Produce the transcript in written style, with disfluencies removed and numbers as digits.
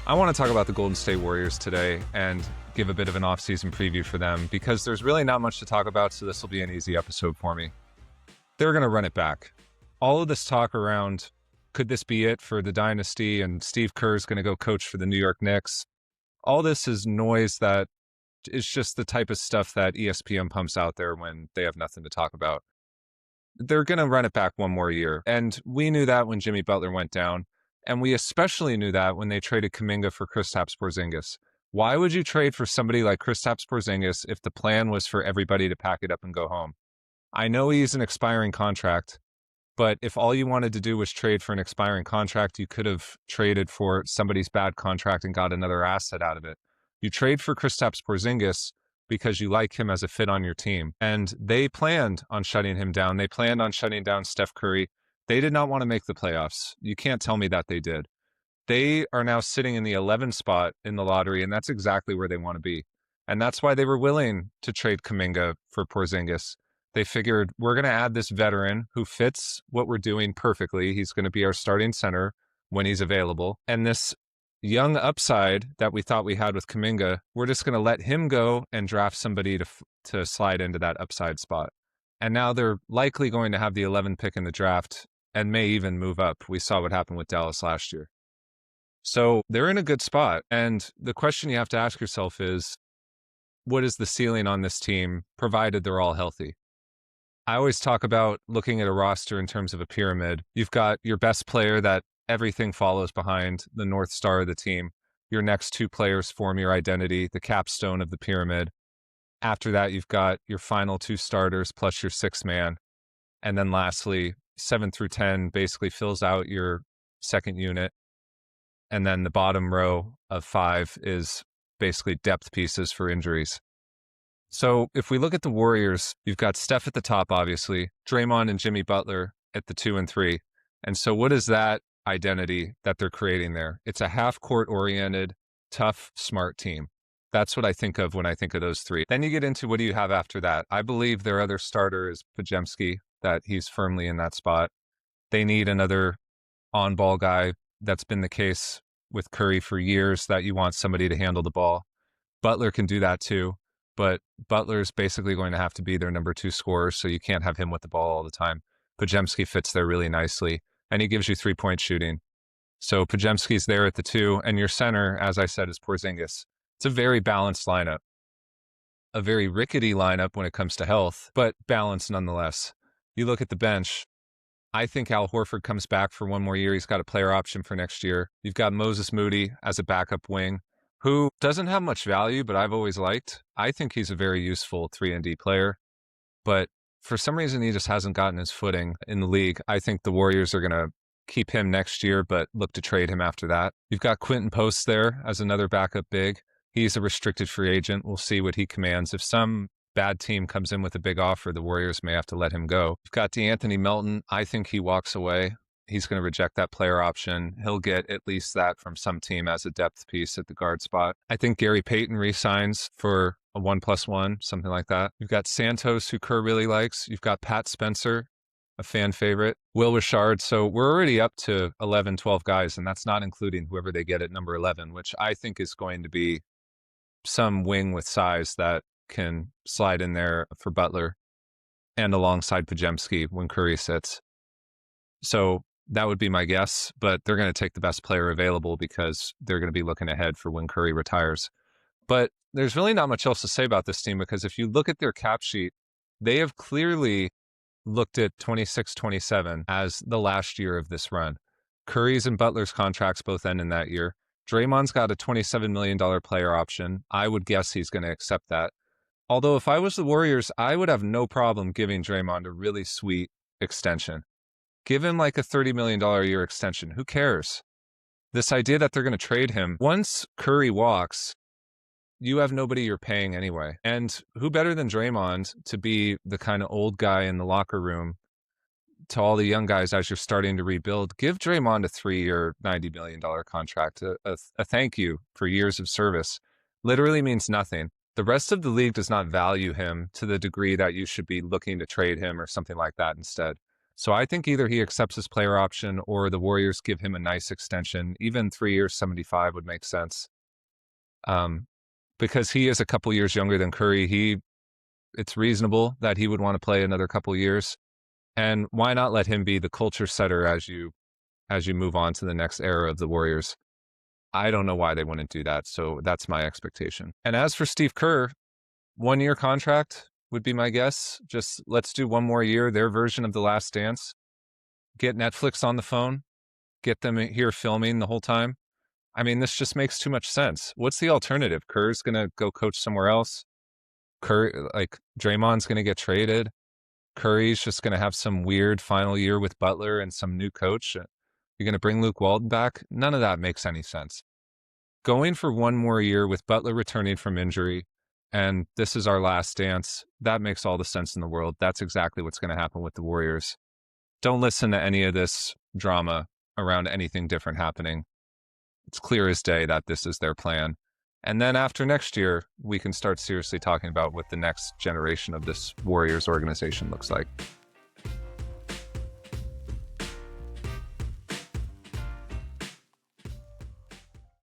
I want to talk about the Golden State Warriors today and give a bit of an off-season preview for them because there's really not much to talk about, so this will be an easy episode for me. They're going to run it back. All of this talk around, could this be it for the dynasty, and Steve Kerr's going to go coach for the New York Knicks, all this is noise that is just the type of stuff that ESPN pumps out there when they have nothing to talk about. They're going to run it back one more year, and we knew that when Jimmy Butler went down. And we especially knew that when they traded Kuminga for Kristaps Porzingis. Why would you trade for somebody like Kristaps Porzingis if the plan was for everybody to pack it up and go home? I know he's an expiring contract, but if all you wanted to do was trade for an expiring contract, you could have traded for somebody's bad contract and got another asset out of it. You trade for Kristaps Porzingis because you like him as a fit on your team. And they planned on shutting him down. They planned on shutting down Steph Curry. They did not want to make the playoffs. You can't tell me that they did. They are now sitting in the 11th spot in the lottery, and that's exactly where they want to be. And that's why they were willing to trade Kuminga for Porzingis. They figured, we're going to add this veteran who fits what we're doing perfectly. He's going to be our starting center when he's available. And this young upside that we thought we had with Kuminga, we're just going to let him go and draft somebody to slide into that upside spot. And now they're likely going to have the 11th pick in the draft and may even move up. We saw what happened with Dallas last year. So they're in a good spot. And the question you have to ask yourself is, what is the ceiling on this team, provided they're all healthy? I always talk about looking at a roster in terms of a pyramid. You've got your best player that everything follows behind, the North Star of the team. Your next two players form your identity, the capstone of the pyramid. After that, you've got your final two starters plus your sixth man. And then lastly, 7 through 10 basically fills out your second unit. And then the bottom row of 5 is basically depth pieces for injuries. So if we look at the Warriors, you've got Steph at the top, obviously, Draymond and Jimmy Butler at the 2 and 3. And so what is that identity that they're creating there? It's a half-court oriented, tough, smart team. That's what I think of when I think of those three. Then you get into, what do you have after that? I believe their other starter is Podziemski, that he's firmly in that spot. They need another on-ball guy. That's been the case with Curry for years, that you want somebody to handle the ball. Butler can do that too, but Butler's basically going to have to be their number 2 scorer, so you can't have him with the ball all the time. Podziemski fits there really nicely, and he gives you 3-point shooting. So Podziemski's there at the 2, and your center, as I said, is Porzingis. It's a very balanced lineup. A very rickety lineup when it comes to health, but balanced nonetheless. You look at the bench, I think Al Horford comes back for one more year. He's got a player option for next year. You've got Moses Moody as a backup wing, who doesn't have much value, but I've always liked. I think he's a very useful 3-and-D player, but for some reason he just hasn't gotten his footing in the league. I think the Warriors are going to keep him next year, but look to trade him after that. You've got Quentin Post there as another backup big. He's a restricted free agent. We'll see what he commands. If some bad team comes in with a big offer, the Warriors may have to let him go. You've got DeAnthony Melton. I think he walks away. He's going to reject that player option. He'll get at least that from some team as a depth piece at the guard spot. I think Gary Payton re-signs for a 1+1, something like that. You've got Santos, who Kerr really likes. You've got Pat Spencer, a fan favorite. Will Richard. So we're already up to 11, 12 guys, and that's not including whoever they get at number 11, which I think is going to be some wing with size that can slide in there for Butler and alongside Podziemski when Curry sits. So that would be my guess, but they're going to take the best player available because they're going to be looking ahead for when Curry retires. But there's really not much else to say about this team, because if you look at their cap sheet, they have clearly looked at 26-27 as the last year of this run. Curry's and Butler's contracts both end in that year. Draymond's got a $27 million player option. I would guess he's going to accept that. Although if I was the Warriors, I would have no problem giving Draymond a really sweet extension. Give him like a $30 million a year extension. Who cares? This idea that they're going to trade him, once Curry walks, you have nobody you're paying anyway. And who better than Draymond to be the kind of old guy in the locker room to all the young guys as you're starting to rebuild? Give Draymond a 3-year, $90 million contract. A thank you for years of service. Literally means nothing. The rest of the league does not value him to the degree that you should be looking to trade him or something like that instead. So I think either he accepts his player option or the Warriors give him a nice extension. Even 3 years, 75 would make sense. Um, because he is a couple years younger than Curry. It's reasonable that he would want to play another couple years. And why not let him be the culture setter as you move on to the next era of the Warriors? I don't know why they wouldn't do that. So that's my expectation. And as for Steve Kerr, 1 year contract would be my guess. Just let's do one more year, their version of The Last Dance. Get Netflix on the phone, get them here filming the whole time. I mean, this just makes too much sense. What's the alternative? Kerr's going to go coach somewhere else. Draymond's going to get traded. Curry's just going to have some weird final year with Butler and some new coach. You're going to bring Luke Walton back? None of that makes any sense. Going for one more year with Butler returning from injury, and this is our last dance, that makes all the sense in the world. That's exactly what's going to happen with the Warriors. Don't listen to any of this drama around anything different happening. It's clear as day that this is their plan. And then after next year, we can start seriously talking about what the next generation of this Warriors organization looks like.